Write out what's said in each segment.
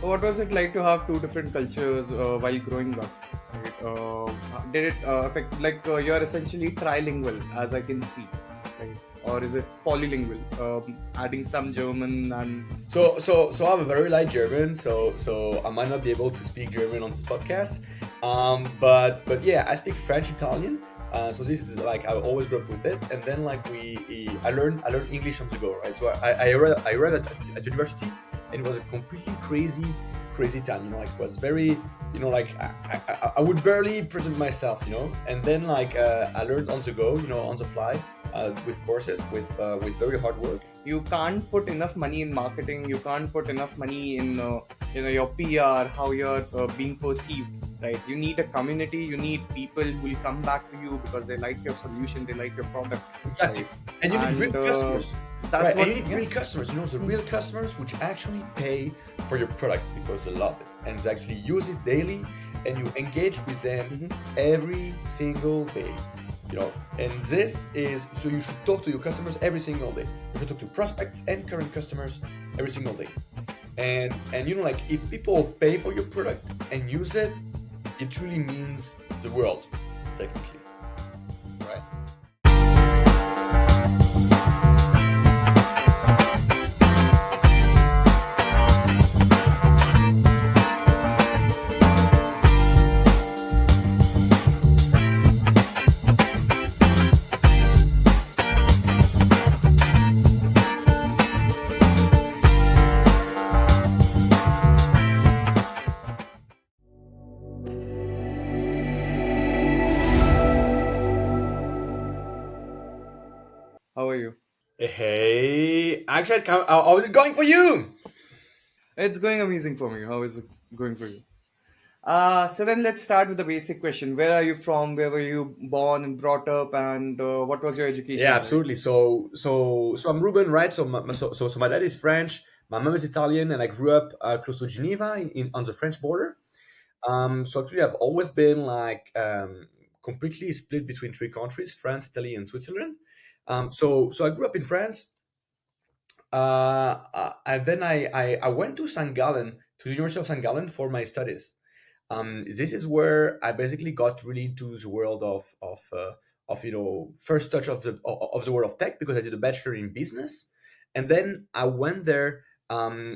What was it like to have two different cultures while growing up? Right? Did it affect, like, you're essentially trilingual, as I can see, right? Or is it polylingual, adding some German and So I'm a very light German, so I might not be able to speak German on this podcast. But yeah, I speak French, Italian. So this is like I always grew up with it, and then like I learned English on the go, right? So I read at university, and it was a completely crazy time. Like it was very like I would barely present myself, and then like I learned on the go, on the fly, with courses, with very hard work. you can't put enough money in marketing, you can't put enough money in your PR, how you're being perceived, right? You need a community, you need people who will come back to you because they like your solution, they like your product, Exactly. right? And you need real And customers. that's Right. And what, you need yeah. real customers, the real customers which actually pay for your product because they love it and they actually use it daily, and you engage with them Mhm. every single day. And this is so you should talk to your customers every single day. You should talk to prospects and current customers every single day. And like if people pay for your product and use it, it really means the world, technically. Right? How are you? Hey, actually, I was going for you. It's going amazing for me. How is it going for you? So then let's start with the basic question. Where are you from? Where were you born and brought up? And what was your Yeah, education like? absolutely. So I'm Ruben, right? So my dad is French, my mom is Italian, and I grew up close to Geneva on the French border. So actually, I've always been like completely split between three countries: France, Italy, and Switzerland. So I grew up in France, and then I went to St. Gallen, to the University of St. Gallen for my studies. This is where I basically got really into the world of first touch of the world of tech, because I did a bachelor in business, and then I went there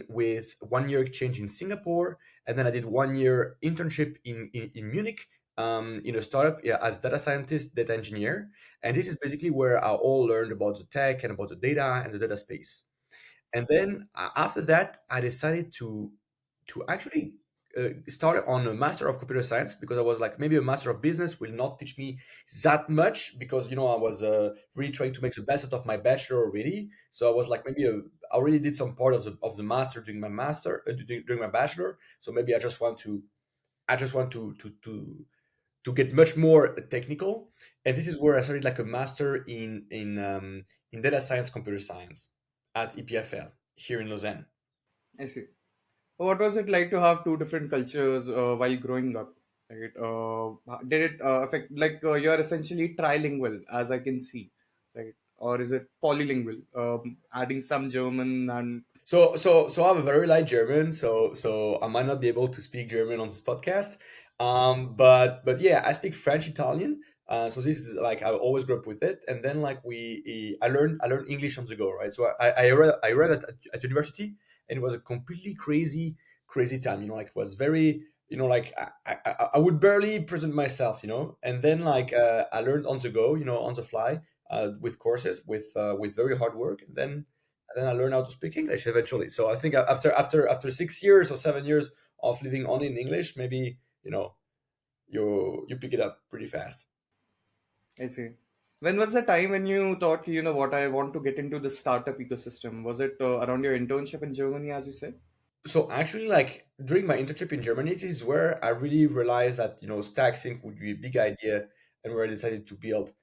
with 1 year exchange in Singapore, and then I did 1 year internship in Munich, in a startup, yeah, as data scientist, data engineer, and this is basically where I all learned about the tech and about the data and the data space. And then after that, I decided to actually start on a master of computer science, because I was like, maybe a master of business will not teach me that much, because I was really trying to make the best out of my bachelor already. So I was like, I already did some part of the master during my during my bachelor. So maybe I just want to get much more technical. And this is where I started like a master in data science, computer science at EPFL here in Lausanne. I see. What was it like to have two different cultures while growing up? Right? Did it affect, like, you're essentially trilingual, as I can see, right? Or is it polylingual, adding some German and So I'm a very light German, so I might not be able to speak German on this podcast. But yeah, I speak French, Italian. So this is like I always grew up with it, and then like I learned English on the go, right? So I read at university, and it was a completely crazy time. Like it was very like I would barely present myself, and then like I learned on the go, on the fly, with courses, with very hard work, and then I learned how to speak English eventually. So I think after 6 years or 7 years of living only in English, maybe you pick it up pretty fast. I see. When was the time when you thought, what, I want to get into the startup ecosystem? Was it around your internship in Germany, as you said? So actually, like during my internship in Germany, this is where I really realized that Stacksync would be a big idea, and where I decided to build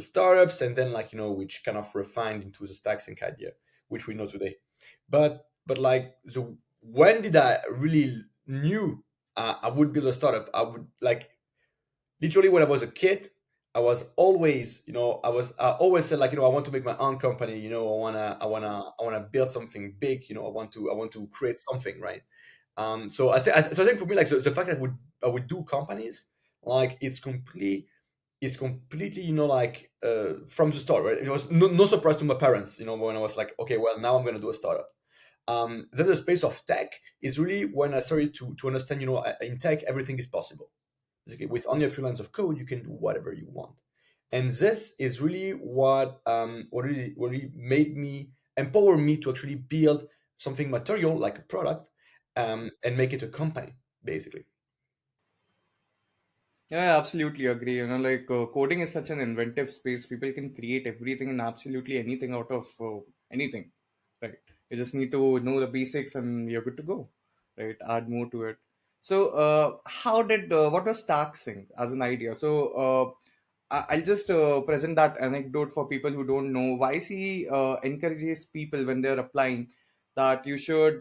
startups, and then like which kind of refined into the Stacksync idea, which we know today. But like, so when did I really knew I would build a startup? I would like literally when I was a kid. I always said, like, I want to make my own company. I wanna build something big. I want to create something, right? So I think for me, like the fact that I would do companies, like it's completely, like from the start, right? It was no surprise to my parents, when I was like, okay, well, now I'm going to do a startup. Then the space of tech is really when I started to understand, in tech everything is possible. Basically, with only a few lines of code, you can do whatever you want. And this is really what really made me empower me to actually build something material like a product, and make it a company, basically. Yeah, I absolutely agree. Like coding is such an inventive space. People can create everything and absolutely anything out of anything, right? You just need to know the basics and you're good to go, right? Add more to it. So, what was Stacksync as an idea? So, I'll just present that anecdote for people who don't know. YC encourages people when they're applying that you should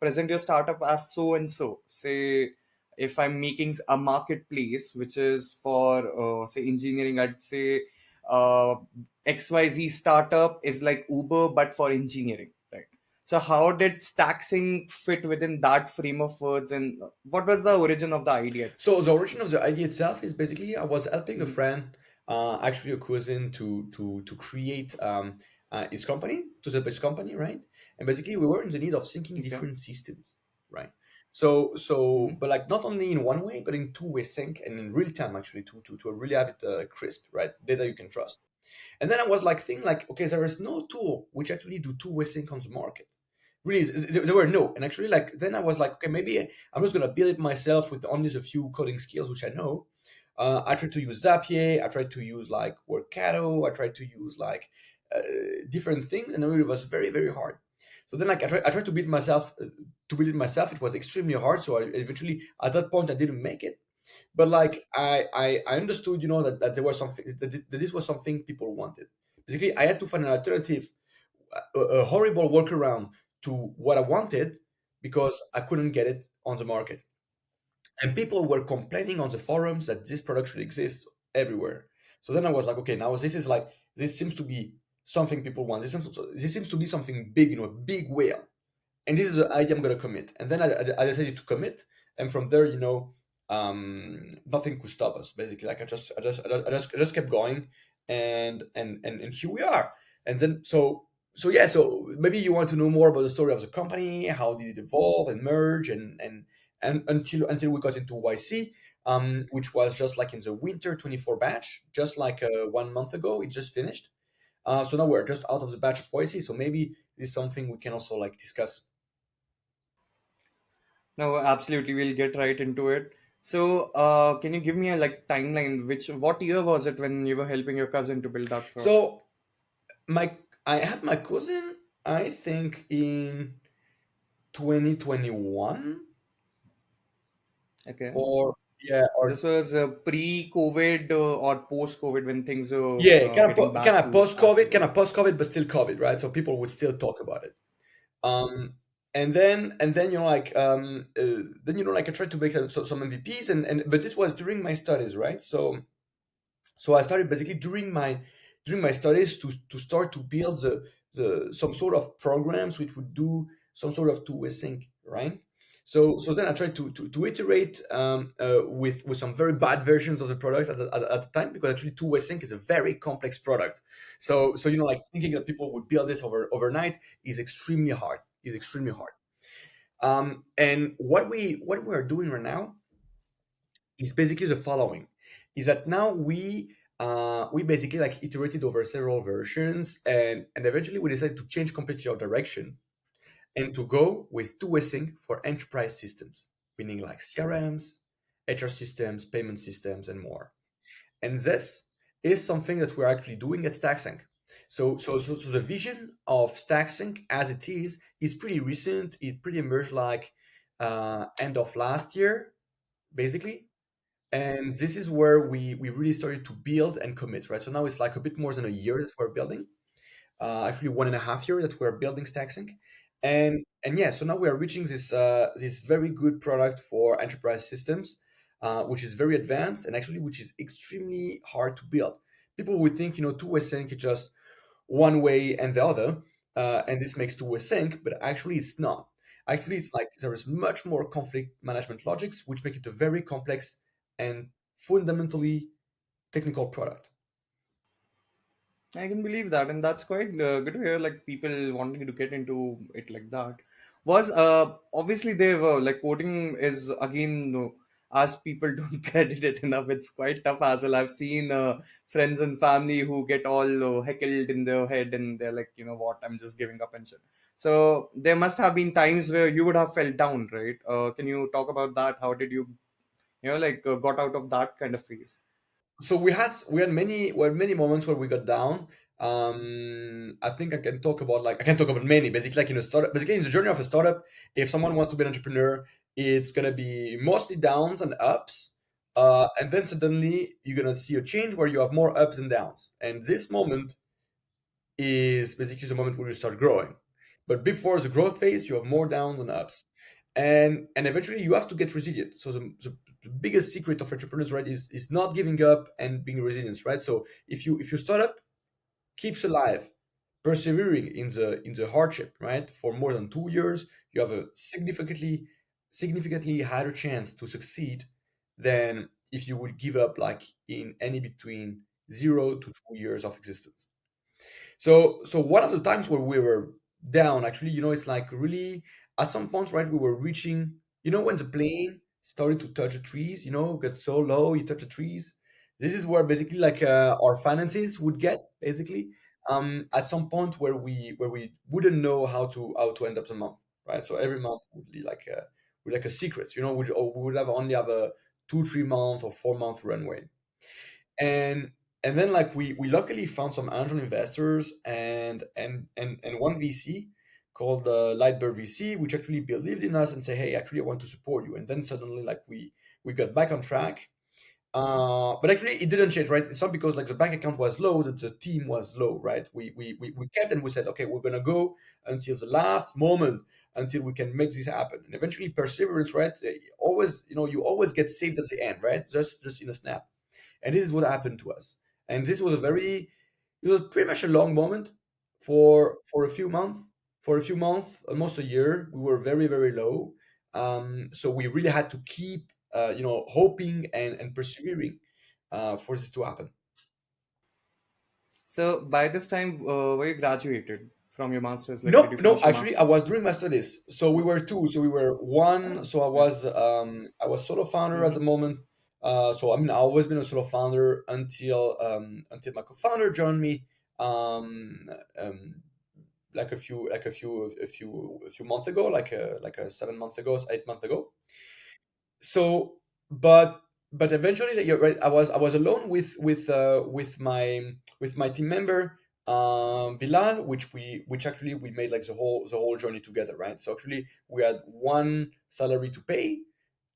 present your startup as so and so. Say, if I'm making a marketplace which is for say engineering, I'd say uh, XYZ startup is like Uber but for engineering, right? So how did Stacksync fit within that frame of words, and what was the origin of the idea itself? So the origin of the idea itself is basically I was helping a Mhm. friend, actually a cousin, to create his company, to set up his company, right? And basically we were in the need of syncing Okay. different systems, right? So Mhm. but like not only in one way, but in two-way sync and in real time, actually, to really have it crisp, right? Data you can trust. And then I was like thinking like, okay, there is no tool which actually do two-way sync on the market. Really, there were no. And actually, like then I was like, okay, maybe I'm just gonna build it myself with only a few coding skills which I know. I tried to use Zapier. I tried to use like Workato. I tried to use like uh, different things, and it was very very hard. So then, like I tried to build myself. To build it myself, it was extremely hard. So I eventually, at that point, I didn't make it. But like I understood, that there was something that this was something people wanted. Basically, I had to find an alternative, a horrible workaround to what I wanted, because I couldn't get it on the market. And people were complaining on the forums that this product should exist everywhere. So then I was like, okay, now this seems to be something people want. This seems to be something big, a big whale, and this is the idea I'm going to commit. And then I decided to commit, and from there, nothing could stop us. Basically, like I just kept going, and here we are. And then so yeah, so maybe you want to know more about the story of the company, how did it evolve and merge, and until we got into YC, which was just like in the winter 24 batch, just like 1 month ago, it just finished. So now we're just out of the batch of YC. So maybe this is something we can also like discuss. No, absolutely. We'll get right into it. So, can you give me a like timeline? What year was it when you were helping your cousin to build that product? So my I had my cousin, I think, in 2021, Okay. or yeah, So or this was pre-COVID or post-COVID when things were yeah, getting kind back of to post as they COVID, kind were. of post COVID, but still COVID, right? So people would still talk about it. And then like I tried to make some MVPs, and but this was during my studies, right? So I started basically during my studies to start to build the some sort of programs which would do some sort of two-way sync, right? So then I tried to iterate, with some very bad versions of the product at the time, because actually two-way sync is a very complex product. So like thinking that people would build this overnight is extremely hard. Is extremely hard. And what we are doing right now is basically the following: is that now we basically like iterated over several versions, and eventually we decided to change completely our direction and to go with two-way sync for enterprise systems, meaning like CRMs, HR systems, payment systems, and more. And this is something that we're actually doing at Stacksync. So the vision of Stacksync as it is pretty recent. It pretty emerged like end of last year, basically. And this is where we really started to build and commit, right? So now it's like a bit more than a year that we're building, actually 1.5 year that we're building Stacksync. And yeah, so now we are reaching this very good product for enterprise systems, which is very advanced, and actually which is extremely hard to build. People would think, two-way sync is just one way and the other, and this makes two-way sync, but actually it's not. Actually, it's like there is much more conflict management logics, which make it a very complex and fundamentally technical product. I can believe that, and that's quite good to hear. Like people wanting to get into it like that. Was obviously they were like coding is again as people don't credit it enough. It's quite tough as well. I've seen friends and family who get all heckled in their head, and they're like, you know what, I'm just giving up and shit. So there must have been times where you would have felt down, right? Can you talk about that? How did you, like got out of that kind of phase? So we had many moments where we got down. I think I can talk about many. Basically, like in a startup, basically in the journey of a startup, if someone wants to be an entrepreneur, it's gonna be mostly downs and ups. And then suddenly you're gonna see a change where you have more ups and downs. And this moment is basically the moment where you start growing. But before the growth phase, you have more downs and ups, and eventually you have to get resilient. So the biggest secret of entrepreneurs, right, is not giving up and being resilient, right? So if your startup keeps alive, persevering in the hardship, right, for more than 2 years, you have a significantly higher chance to succeed than if you would give up like in any between 0 to 2 years of existence. So one of the times where we were down, actually, it's like really at some point, right? We were reaching, when the plane started to touch the trees, got so low, you touch the trees. This is where basically like our finances would get basically at some point where we wouldn't know how to end up the month, right? So every month would be like a secret, we would only have a 2 3 month or 4 month runway, and then like we luckily found some angel investors and one VC called Lightbird VC, which actually believed in us and say, hey, actually I want to support you. And then suddenly like we got back on track. But actually it didn't change, right? It's not because like the bank account was low that the team was low, right? We kept, and we said, okay, we're gonna go until the last moment, until we can make this happen. And eventually perseverance, right? Always, you always get saved at the end, right? Just in a snap. And this is what happened to us. And this was it was pretty much a long moment for a few months. For a few months, almost a year, we were very, very low. So we really had to keep, hoping and persevering for this to happen. So by this time, were you graduated from your masters? Like, did No, you no. finish your Actually, I masters? was doing my studies. So we were two. So we were one. Oh, So yeah. I was solo founder at the Mm-hmm. moment. So I mean, I've always been a solo founder until my co-founder joined me. Um, um, like a few months ago, like a 7 months ago, 8 months ago. So but eventually, like, you're right, I was alone with my team member, Bilal, which actually we made like the whole journey together, right? So actually we had one salary to pay,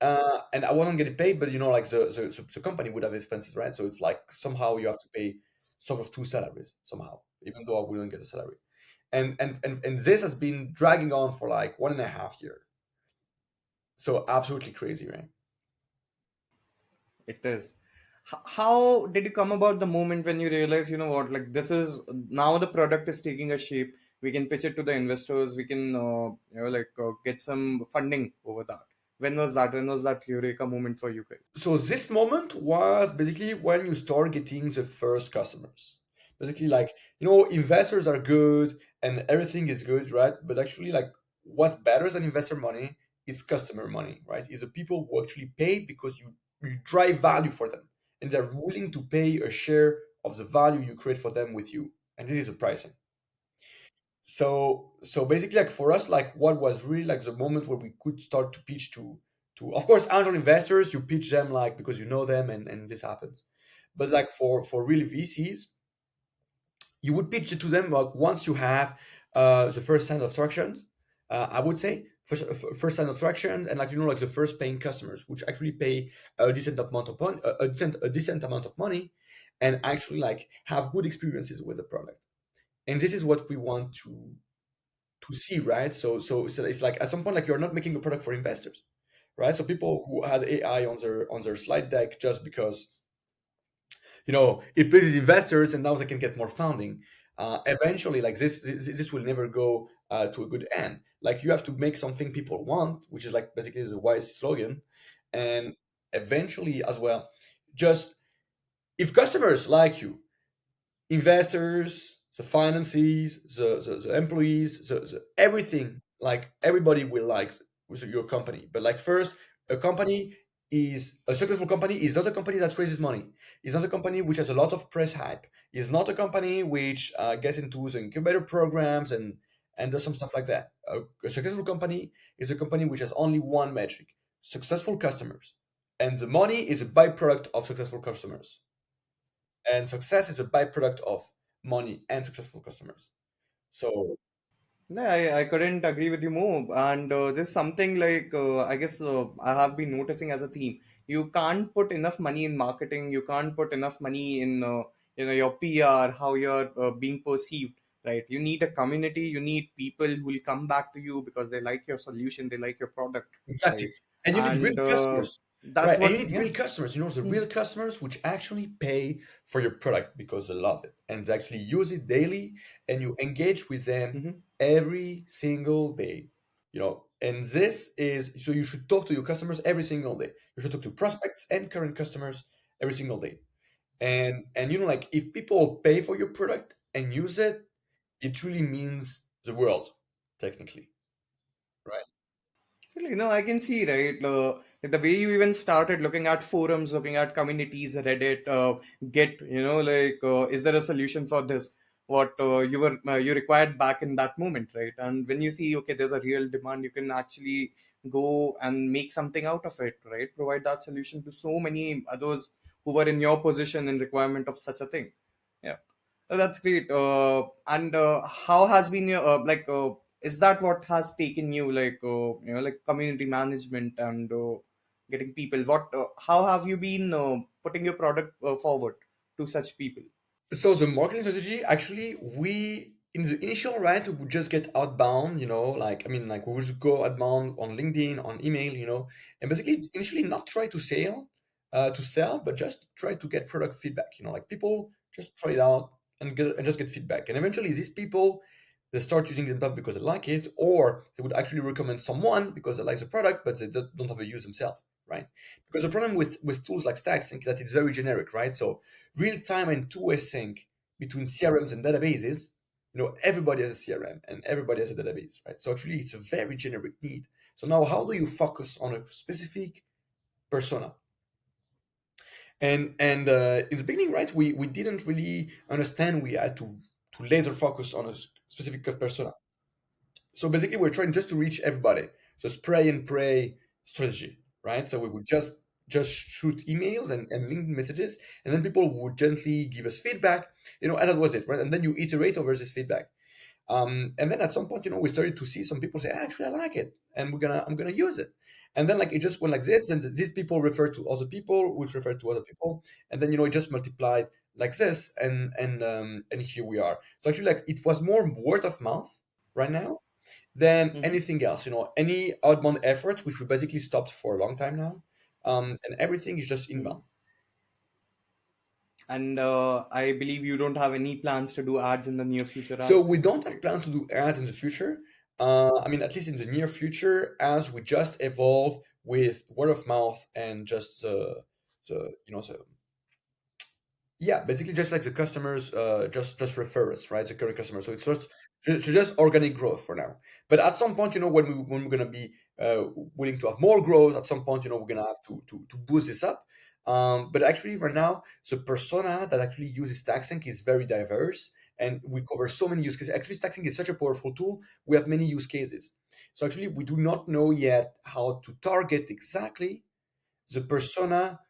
and I wasn't getting paid, but like the company would have expenses, right? So it's like somehow you have to pay sort of two salaries somehow, even though I wouldn't get a salary. And this has been dragging on for like 1.5 years. So absolutely crazy, right? It is. How did you come about the moment when you realize, you know what, like this is now the product is taking a shape. We can pitch it to the investors. We can, get some funding over that. When was that? When was that eureka moment for you guys? So this moment was basically when you start getting the first customers. Basically, like, investors are good and everything is good, right? But actually, like, what's better than investor money is customer money, right? Is the people who actually pay because you drive value for them, and they're willing to pay a share of the value you create for them with you. And this is the pricing. So basically, like, for us, like, what was really like the moment where we could start to pitch to, of course, angel investors. You pitch them like because you know them, and this happens. But like for really VCs, you would pitch it to them like once you have the first sign of traction. I would say first sign of traction, and like, like the first paying customers, which actually pay a decent amount of money, a decent amount of money, and actually like have good experiences with the product. And this is what we want to see, right? So it's like at some point, like, you're not making a product for investors, right? So people who had AI on their slide deck just because it pleases investors and now they can get more funding. Eventually, like this will never go to a good end. Like you have to make something people want, which is like basically the wise slogan, and eventually as well, just if customers like you, investors, the finances, the employees, everything, like everybody will like with your company. But like first, a company is a successful company is not a company that raises money. It's not a company which has a lot of press hype. It's not a company which gets into the incubator programs and does some stuff like that. A successful company is a company which has only one metric: successful customers, and the money is a byproduct of successful customers, and success is a byproduct of money and successful customers. So Yeah, I couldn't agree with you more. And there's something like I guess I have been noticing as a theme. You can't put enough money in marketing. You can't put enough money in your PR, how you're being perceived. Right? You need a community. You need people who will come back to you because they like your solution, they like your product. exactly, Right? and you need real And customers, that's right? And you what. need Yeah. real customers. You know, the Hmm. real customers which actually pay for your product because they love it and they actually use it daily, and you engage with them Hmm. every single day. You know, and this is so you should talk to your customers every single day. You should talk to prospects and current customers every single day. And you know, like if people pay for your product and use it, it really means the world, technically, right? Really, no, I can see, right? Like the way you even started looking at forums, looking at communities, Reddit, Git, is there a solution for this? What you required back in that moment, right? And when you see, okay, there's a real demand, you can actually go and make something out of it, right? Provide that solution to so many others who were in your position in requirement of such a thing. Yeah. That's great. And how has been your is that what has taken you like community management and getting people? What how have you been putting your product forward to such people? So the marketing strategy, actually, we in the initial right, we would just get outbound, you know, like I mean, like we would just go outbound on LinkedIn, on email, you know, and basically initially not try to sell, but just try to get product feedback, you know, like people just try it out and just get feedback, and eventually these people they start using them not because they like it, or they would actually recommend someone because they like the product, but they don't have a use themselves, right? Because the problem with tools like Stacksync is that it's very generic, right? So real time and two-way sync between CRMs and databases, you know, everybody has a CRM and everybody has a database, right? So actually, it's a very generic need. So now, how do you focus on a specific persona? And in the beginning, right, we didn't really understand we had to laser focus on a specific persona. So basically, we're trying just to reach everybody. So spray and pray strategy, right? So we would just shoot emails and LinkedIn messages, and then people would gently give us feedback, you know, and that was it, right? And then you iterate over this feedback. And then at some point, you know, we started to see some people say, "Actually, I like it, and I'm gonna use it." And then like it just went like this, and these people refer to other people, which refer to other people, and then you know it just multiplied like this, and here we are. So actually, like it was more word of mouth right now than Hmm. anything else. You know, any outbound efforts, which we basically stopped for a long time now, and everything is just Hmm. inbound. And I believe you don't have any plans to do ads in the near future So as we well, don't have right? plans to do ads in the future. I mean, at least in the near future, as we just evolve with word of mouth and just the you know the yeah, basically just like the customers just refer us, right? The current customers. So it's just organic growth for now. But at some point, you know, when we're gonna be willing to have more growth, at some point, you know, we're gonna have to boost this up. But actually, right now, the persona that actually uses Stacksync is very diverse, and we cover so many use cases. Actually, Stacksync is such a powerful tool. We have many use cases. So actually, we do not know yet how to target exactly the persona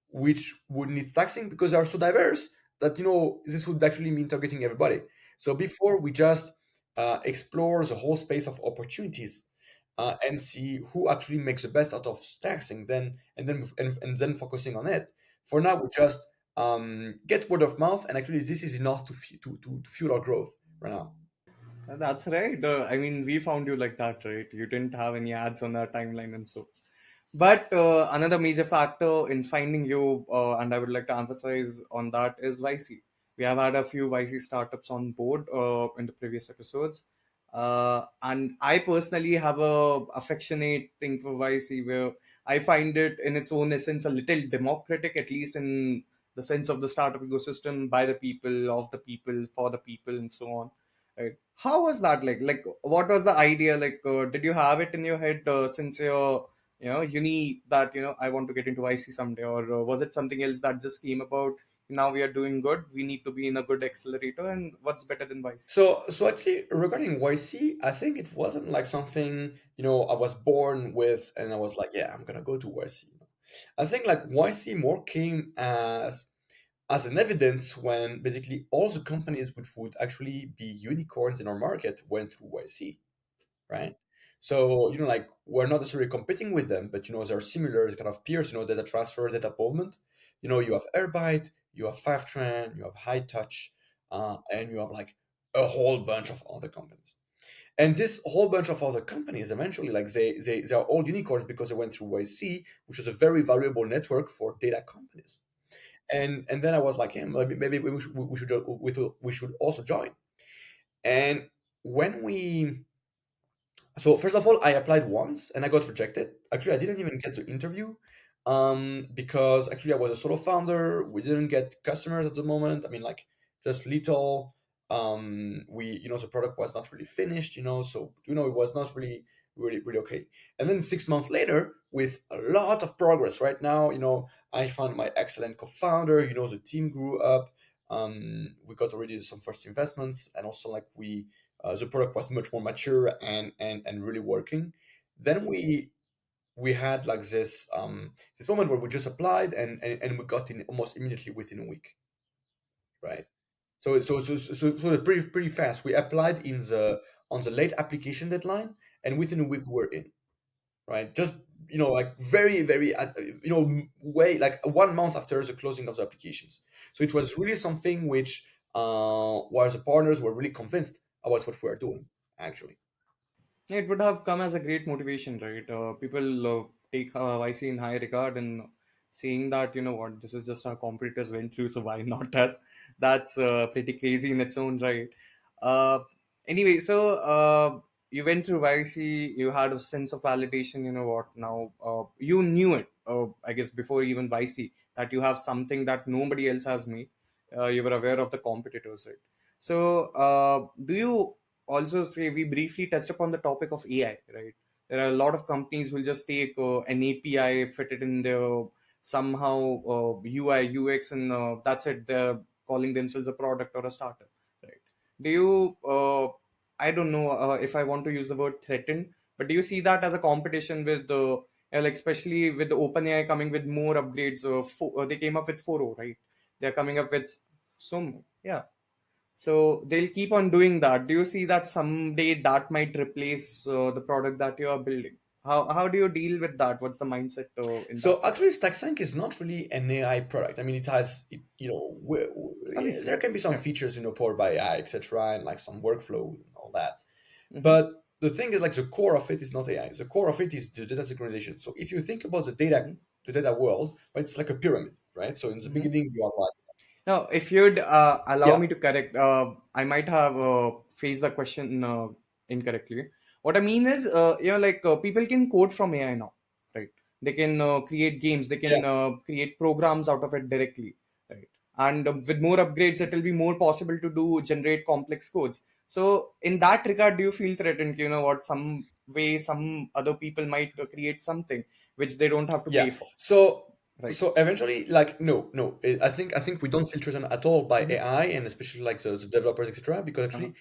which would need taxing because they are so diverse that you know this would actually mean targeting everybody. So before we just explore the whole space of opportunities and see who actually makes the best out of taxing, and then focusing on it. For now, we just get word of mouth, and actually this is enough to fuel our growth right now. That's right. I mean, we found you like that, right? You didn't have any ads on our timeline and so. But another major factor in finding you, and I would like to emphasize on that, is YC. We have had a few YC startups on board in the previous episodes. And I personally have a affectionate thing for YC, where I find it in its own essence a little democratic, at least in the sense of the startup ecosystem, by the people, of the people, for the people, and so on. Right? How was that like? Like, what was the idea? Like, did you have it in your head since your uni, that I want to get into YC someday, or was it something else that just came about? Now we are doing good. We need to be in a good accelerator, and what's better than YC? So actually, regarding YC, I think it wasn't like something I was born with, and I was like, yeah, I'm gonna go to YC. I think like YC more came as an evidence when basically all the companies which would actually be unicorns in our market went through YC, right? So like we're not necessarily competing with them, but they're similar kind of peers. Data transfer, data movement. You have Airbyte, you have Fivetran, you have High Touch, and you have like a whole bunch of other companies. And this whole bunch of other companies eventually, like they are all unicorns because they went through YC, which is a very valuable network for data companies. And then I was like, yeah, maybe we should also join. And when we so first of all, I applied once and I got rejected. Actually, I didn't even get the interview because actually I was a solo founder. We didn't get customers at the moment. I mean, like just little. The product was not really finished. So it was not really okay. And then 6 months later, with a lot of progress, right now, I found my excellent co-founder. The team grew up. We got already some first investments, and also like the product was much more mature and really working. Then we had like this moment where we just applied and we got in almost immediately within a week, right? So pretty fast. We applied in the on the late application deadline, and within a week we were in, right? Just like very very way like 1 month after the closing of the applications. So it was really something which where the partners were really convinced about what we are doing actually. Yeah, it would have come as a great motivation, right? People take YC in high regard, and seeing that, what, this is just our competitors went through, so why not us? That's pretty crazy in its own right. Uh, anyway, so you went through YC, you had a sense of validation, what, now you knew it, I guess, before even YC, that you have something that nobody else has made. You were aware of the competitors, right? So, do you also say, we briefly touched upon the topic of AI, right? There are a lot of companies who will just take an API, fit it in their somehow UI, UX, and that's it. They're calling themselves a product or a startup, right? Do you, I don't know if I want to use the word threaten, but do you see that as a competition with like especially with the OpenAI coming with more upgrades? They came up with 4.0, right? They're coming up with some, yeah. So they'll keep on doing that. Do you see that someday that might replace the product that you are building? How do you deal with that? What's the mindset in that So case? actually, Stacksync is not really an AI product. I mean, it has, there Obviously, can be some yeah. features, powered by AI, etc., and like some workflows and all that. Mm-hmm. But the thing is, like, the core of it is not AI. The core of it is the data synchronization. So if you think about Mm-hmm. the data world, right, it's like a pyramid, right? So in the Mm-hmm. beginning, you have like, Now, if you'd allow yeah, me to correct, I might have phrased the question incorrectly. What I mean is, like people can code from AI now, right? They can create games, they yeah. can create programs out of it directly, right? And with more upgrades, it will be more possible to do generate complex codes. So, in that regard, do you feel threatened? What, some way some other people might create something which they don't have to pay Yeah. for, So right? so eventually, like, no. I think we don't filter them at all by Mm-hmm. AI, and especially like the developers, etc. Because Uh-huh. actually,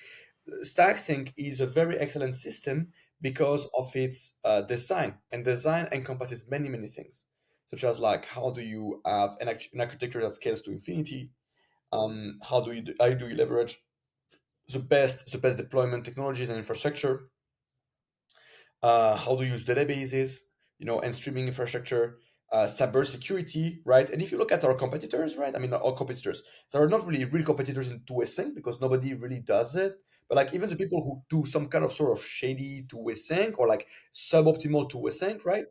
Stacksync is a very excellent system because of its design, and design encompasses many things, such as like how do you have an architecture that scales to infinity? How do you leverage the best deployment technologies and infrastructure? How to use databases, and streaming infrastructure, cybersecurity, right? And if you look at our competitors, right? I mean, our competitors, there are not really real competitors in two-way sync because nobody really does it. But like even the people who do some kind of sort of shady two-way sync or like suboptimal two-way sync, right?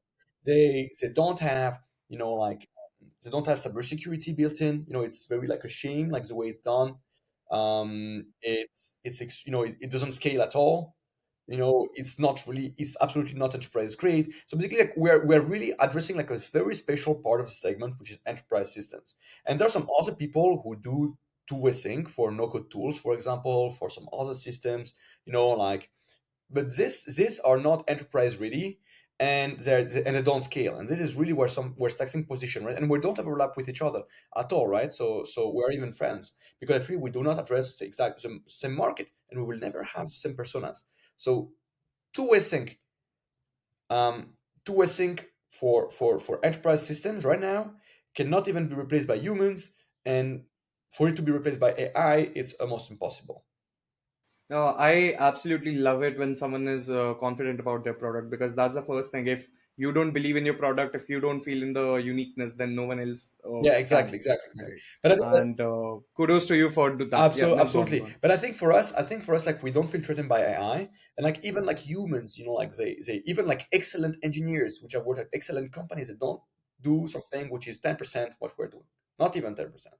They don't have, like they don't have cybersecurity built in. It's very like a shame, like the way it's done. It doesn't scale at all. it's absolutely not enterprise grade. So basically, like, we're really addressing like a very special part of the segment, which is enterprise systems. And there are some other people who do two-way sync for no-code tools, for example, for some other systems, like, but these are not enterprise ready, and they don't scale. And this is really where Stacksync position, right? And we don't overlap with each other at all, right? So we're even friends because actually we do not address the exact same market, and we will never have same personas. So two-way sync, um, two-way sync for enterprise systems right now cannot even be replaced by humans, and for it to be replaced by AI, it's almost impossible. No, I absolutely love it when someone is confident about their product, because that's the first thing. If you don't believe in your product, if you don't feel in the uniqueness, then no one else Yeah, exactly, can. exactly, exactly. Right. But I think that And kudos to you for do that. Yeah, no, go on, go absolutely. on. But I think for us, like, we don't feel threatened by AI, and like even like humans, like they even like excellent engineers, which have worked at excellent companies, that don't do something which is 10% what we're doing, not even 10%.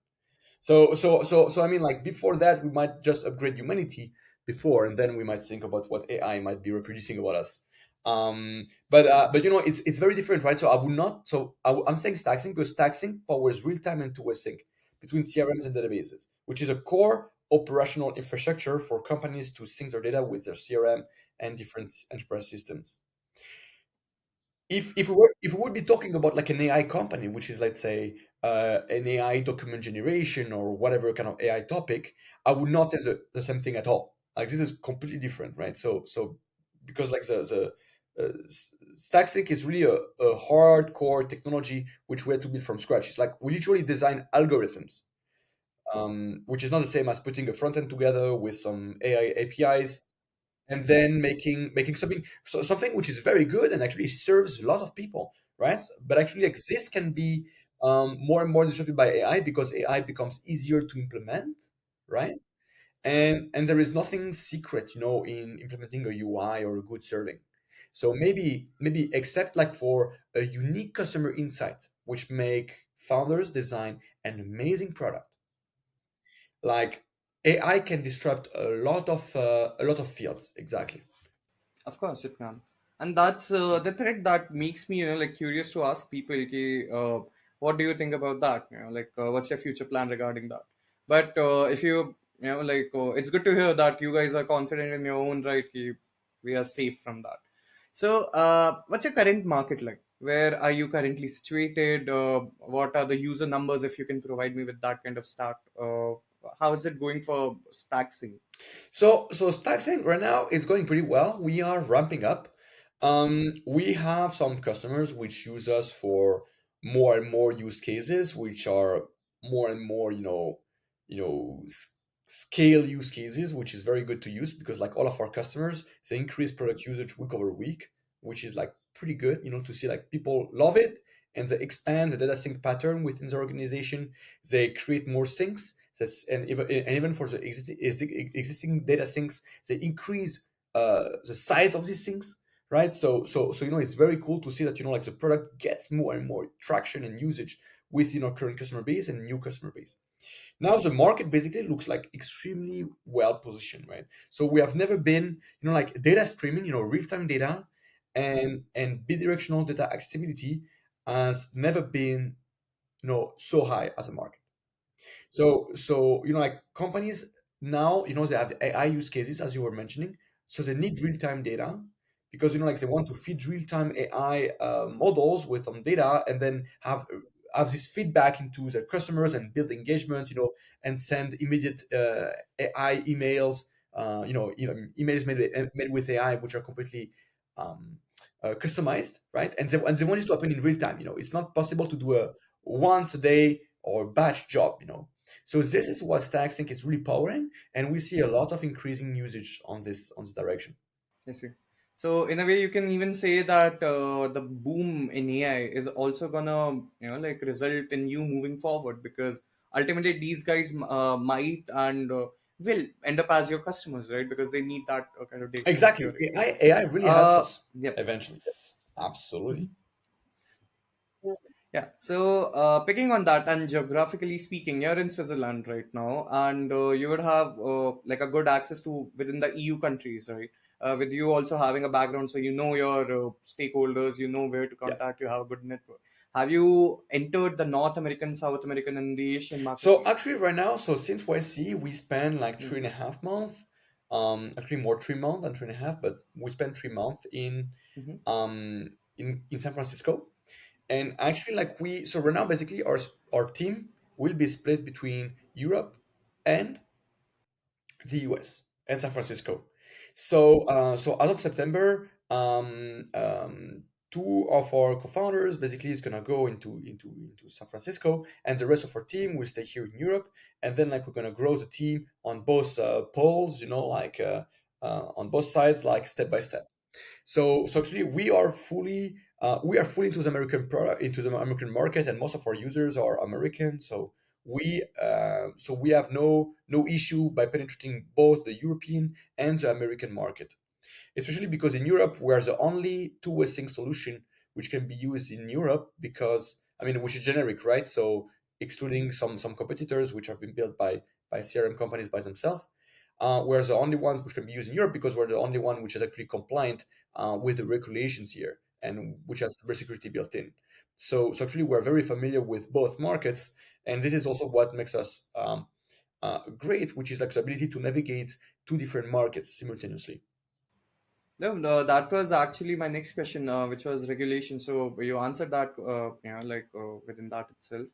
So I mean, like, before that, we might just upgrade humanity before, and then we might think about what AI might be reproducing about us. But it's very different, right? So I would not. So I'm saying Stacksync because Stacksync powers real time and two-way sync between CRMs and databases, which is a core operational infrastructure for companies to sync their data with their CRM and different enterprise systems. If we would be talking about like an AI company, which is, let's say, an AI document generation or whatever kind of AI topic, I would not say the same thing at all. Like, this is completely different, right? So because like Stacksync is really a hardcore technology which we had to build from scratch. It's like we literally design algorithms, which is not the same as putting a front end together with some AI APIs and then making something which is very good and actually serves a lot of people, right? But actually, like, this can be more and more disrupted by AI because AI becomes easier to implement, right? And there is nothing secret, in implementing a UI or a good serving. So maybe except like for a unique customer insight, which make founders design an amazing product, like, AI can disrupt a lot of fields. Exactly. Of course, it can, and that's the thread that makes me, like curious to ask people, ki, what do you think about that? Like, what's your future plan regarding that? But if like, it's good to hear that you guys are confident in your own right. Ki, we are safe from that. So, what's your current market like? Where are you currently situated? What are the user numbers? If you can provide me with that kind of start. How is it going for Stacksync? So Stacksync right now is going pretty well. We are ramping up. We have some customers which use us for more and more use cases, which are more and more, scale use cases, which is very good to use because, like, all of our customers, they increase product usage week over week, which is like pretty good, to see like people love it and they expand the data sync pattern within the organization. They create more syncs, and even for the existing data syncs, they increase the size of these syncs, right? So it's very cool to see that, like, the product gets more and more traction and usage within our current customer base and new customer base. Now the market basically looks like extremely well positioned, right? So we have never been, like, data streaming, real time data and bidirectional data accessibility has never been, so high as a market. So like, companies now, they have AI use cases, as you were mentioning. So they need real time data because, like, they want to feed real time AI models with some data, and then have this feedback into their customers and build engagement, and send immediate AI emails, emails made with AI, which are completely um, customized, right? And they want it to happen in real time. It's not possible to do a once a day or batch job. So this is what Stacksync is really powering, and we see a lot of increasing usage on this direction. I see. So in a way, you can even say that the boom in AI is also gonna, like result in you moving forward, because ultimately these guys might and will end up as your customers, right? Because they need that kind of data Exactly. security. AI really helps us Yep. eventually. Yes, absolutely. Yeah. So, picking on that, and geographically speaking, you're in Switzerland right now, and you would have like a good access to within the EU countries, right? with you also having a background, so you know your stakeholders, you know where to Yeah. contact, you have a good network. Have you entered the North American, South American, and the Asian market So yet? actually, right now, so since YC, we spent like three Mm-hmm. and a half months. Actually more 3 months than 3.5, but we spent 3 months Mm-hmm. in San Francisco. And actually, like so right now, basically, our team will be split between Europe and the US and San Francisco. So as of September, two of our co-founders basically is gonna go into San Francisco, and the rest of our team will stay here in Europe. And then like we're gonna grow the team on both poles, on both sides, like step by step. So actually, we are fully into the American product, into the American market, and most of our users are American. So we have no issue by penetrating both the European and the American market, especially because in Europe we are the only two-way sync solution which can be used in Europe, because I mean, which is generic, right? So excluding some competitors which have been built by CRM companies by themselves, we're the only ones which can be used in Europe because we're the only one which is actually compliant with the regulations here and which has cybersecurity built in. So actually we're very familiar with both markets, and this is also what makes us great, which is like the ability to navigate two different markets simultaneously. No, no, that was actually my next question, which was regulation. So you answered that, within that itself.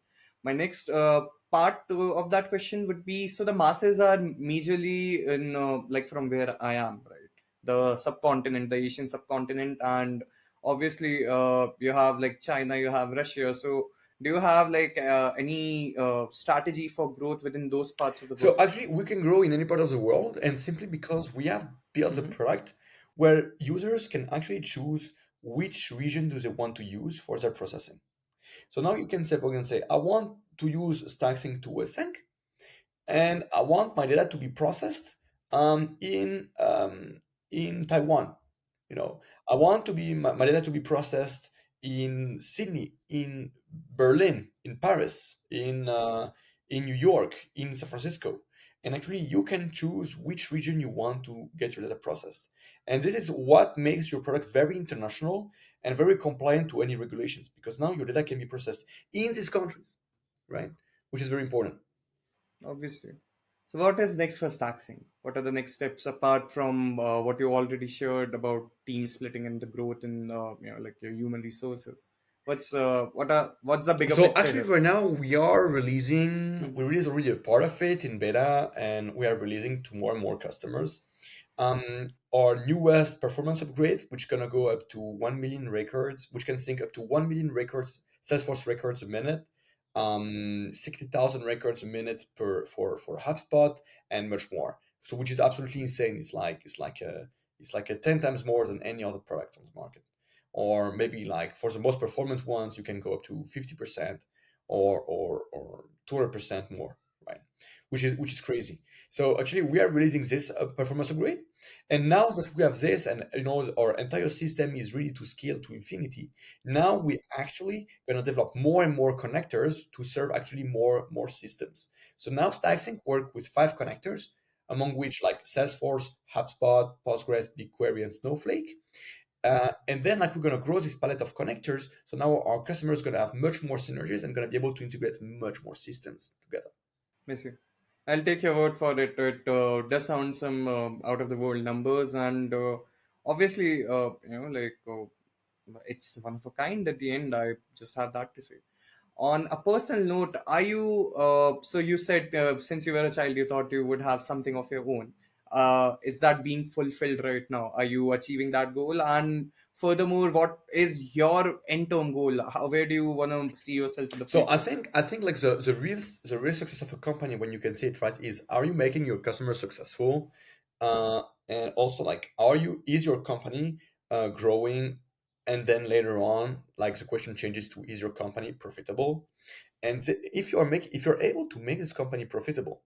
My next part of that question would be: so the masses are majorly in, like from where I am, right? The subcontinent, the Asian subcontinent, and obviously you have like China, you have Russia. So do you have like any strategy for growth within those parts of the So world? actually, we can grow in any part of the world, and simply because we have built a Mm-hmm. product where users can actually choose which region do they want to use for their processing. So now you can say, for example, say, I want to use Stacksync to async, and I want my data to be processed in Taiwan. I want my data to be processed in Sydney, in Berlin, in Paris, in New York, in San Francisco. And actually, you can choose which region you want to get your data processed. And this is what makes your product very international and very compliant to any regulations, because now your data can be processed in these countries, right? Which is very important. Obviously. So, what is next for Stacksync? What are the next steps apart from what you already shared about team splitting and the growth in like your human resources? What's the bigger So picture actually, here? right now we Mhm. released already a part of it in beta, and we are releasing to more and more customers. Our newest performance upgrade, which gonna go up to 1 million records, which can sync up to 1 million records, Salesforce records a minute, 60,000 records a minute for HubSpot, and much more. So which is absolutely insane. It's like a 10 times more than any other product on the market. Or maybe like for the most performance ones, you can go up to 50% or 200% more, right? Which is crazy. So actually, we are releasing this performance upgrade, and now that we have this, and our entire system is ready to scale to infinity. Now we actually gonna develop more and more connectors to serve actually more systems. So now Stacksync work with 5 connectors, among which like Salesforce, HubSpot, Postgres, BigQuery, and Snowflake. And then like we're gonna grow this palette of connectors. So now our customers gonna have much more synergies and gonna be able to integrate much more systems together. Let see. I'll take your word for it. It does sound some out of the world numbers, and obviously, it's one of a kind. At the end, I just have that to say. On a personal note, are you? So you said since you were a child, you thought you would have something of your own. Is that being fulfilled right now? Are you achieving that goal? And furthermore, what is your end-term goal? Where do you want to see yourself in the So I future? think I think like the real success of a company, when you can see it right, is, are you making your customers successful, and also like, is your company growing, and then later on, like the question changes to, is your company profitable? And if you're able to make this company profitable,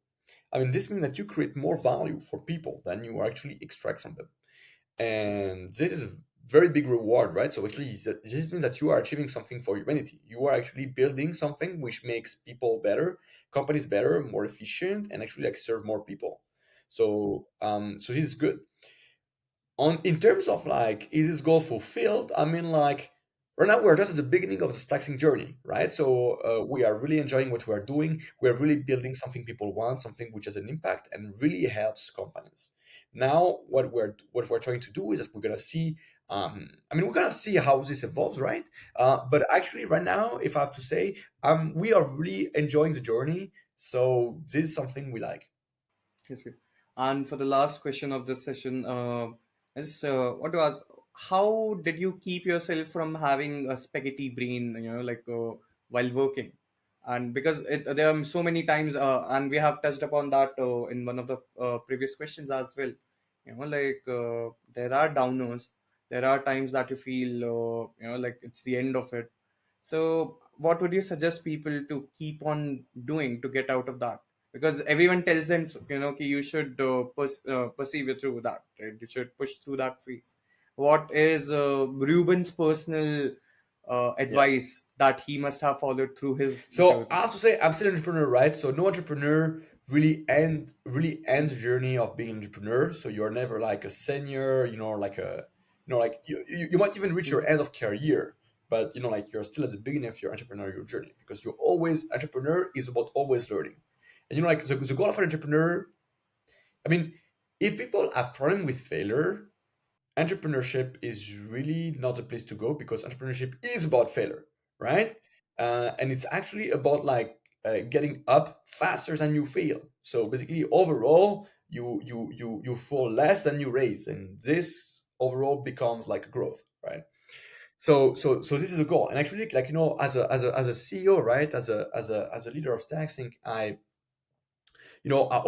I mean, this means that you create more value for people than you actually extract from them. And this is a very big reward, right? So actually, this means that you are achieving something for humanity. You are actually building something which makes people better, companies better, more efficient, and actually like serve more people. So this is good. On in terms of like, is this goal fulfilled? I mean, like, right now we're just at the beginning of the Stacksync journey, right? So we are really enjoying what we're doing. We're really building something people want, something which has an impact and really helps companies. Now, what we're trying to do is that we're gonna see. I mean, we're gonna see how this evolves, right? But actually, right now, if I have to say, we are really enjoying the journey. So this is something we like. Yes, sir. And for the last question of this session, is what to ask? How did you keep yourself from having a spaghetti brain? Like while working, and because there are so many times, and we have touched upon that in one of the previous questions as well. Like there are downers. There are times that you feel, like it's the end of it. So, what would you suggest people to keep on doing to get out of that? Because everyone tells them, ki you should persevere through that, right? You should push through that phase. What is Ruben's personal Yeah. advice that he must have followed through his So I journey? have to say I'm still an entrepreneur, right? So no entrepreneur really ends the journey of being an entrepreneur. So you're never like a senior, like like you might even reach your Mhm. end of career, but like you're still at the beginning of your entrepreneurial journey because you're always entrepreneur is about always learning. And like the goal of an entrepreneur, I mean, if people have problem with failure, entrepreneurship is really not the place to go because entrepreneurship is about failure, right? And it's actually about like getting up faster than you fail. So basically, overall, you fall less than you raise, and this overall becomes like growth, right? So this is a goal, and actually, like as a CEO, right? As a leader of Stacksync, I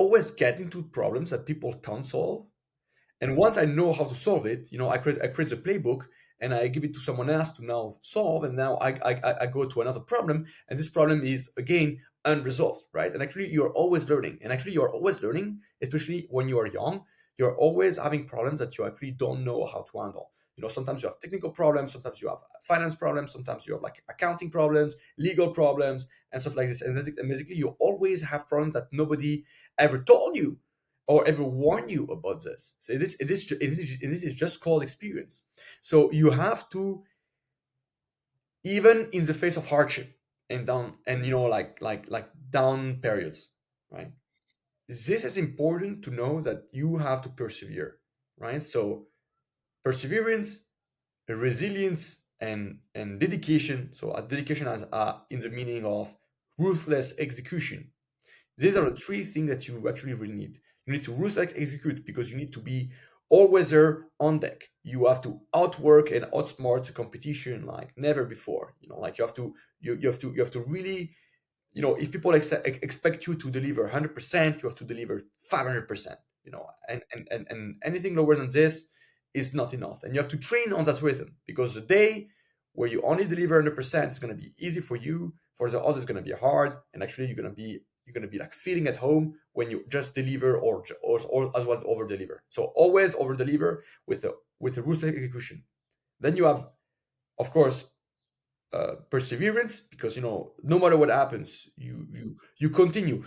always get into problems that people can't solve, and once I know how to solve it, I create the playbook and I give it to someone else to now solve. And now I go to another problem, and this problem is again unresolved, right? And actually, you're always learning, and actually, you're always learning, especially when you are young. You're always having problems that you actually don't know how to handle. Sometimes you have technical problems, sometimes you have finance problems, sometimes you have like accounting problems, legal problems, and stuff like this. And basically, you always have problems that nobody ever told you or ever warn you about this. So this is just called experience. So you have to, even in the face of hardship and down and like down periods, right? This is important to know that you have to persevere, right? So perseverance, resilience, and dedication. So a dedication as in the meaning of ruthless execution. These are the three things that you actually really need. You need to ruthless execute because you need to be always there on deck. You have to outwork and outsmart the competition like never before. Like you have to really, if people expect you to deliver 100%, you have to deliver 500%. And anything lower than this is not enough. And you have to train on that rhythm because the day where you only deliver 100% is going to be easy for you. For the others, it's going to be hard, and actually, you're going to be like feeling at home when you just deliver or as well over deliver. So always over deliver with a ruthless execution. Then you have, of course, perseverance because no matter what happens, you continue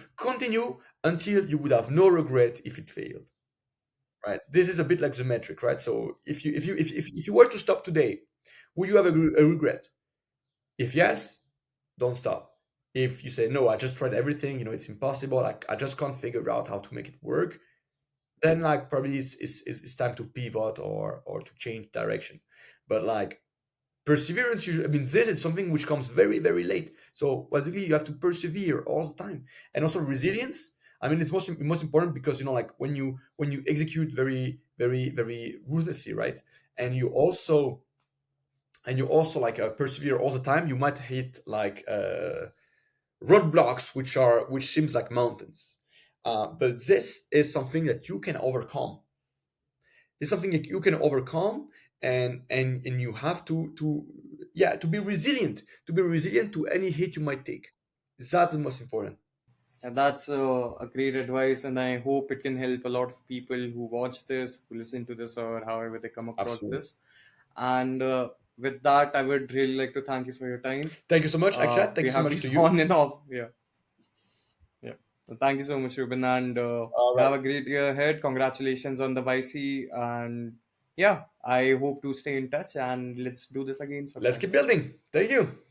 until you would have no regret if it failed, right? This is a bit like the metric, right? So if you were to stop today, would you have a regret? If yes, don't stop. If you say no, I just tried everything, it's impossible, like I just can't figure out how to make it work, then like probably it's time to pivot or to change direction. But like perseverance usually, I mean, this is something which comes very very late. So basically you have to persevere all the time. And also resilience, I mean, it's most important because like when you execute very very very ruthlessly, right? and you also and you also like persevere all the time, you might hit like roadblocks which seems like mountains. But this is something that you can overcome. It's something that you can overcome, and you have to be resilient, to any hit you might take. That's the most important. And that's a great advice, and I hope it can help a lot of people who watch this, who listen to this, or however they come across Absolutely. this. And with that, I would really like to thank you for your time. Thank you so much, Akshat. Thank We you so have much been to you. on and off. Yeah, yeah. So thank you so much, Ruben, and All right. have a great year ahead. Congratulations on the YC, and Yeah, I hope to stay in touch and let's do this again Let's sometime. keep building. Thank you.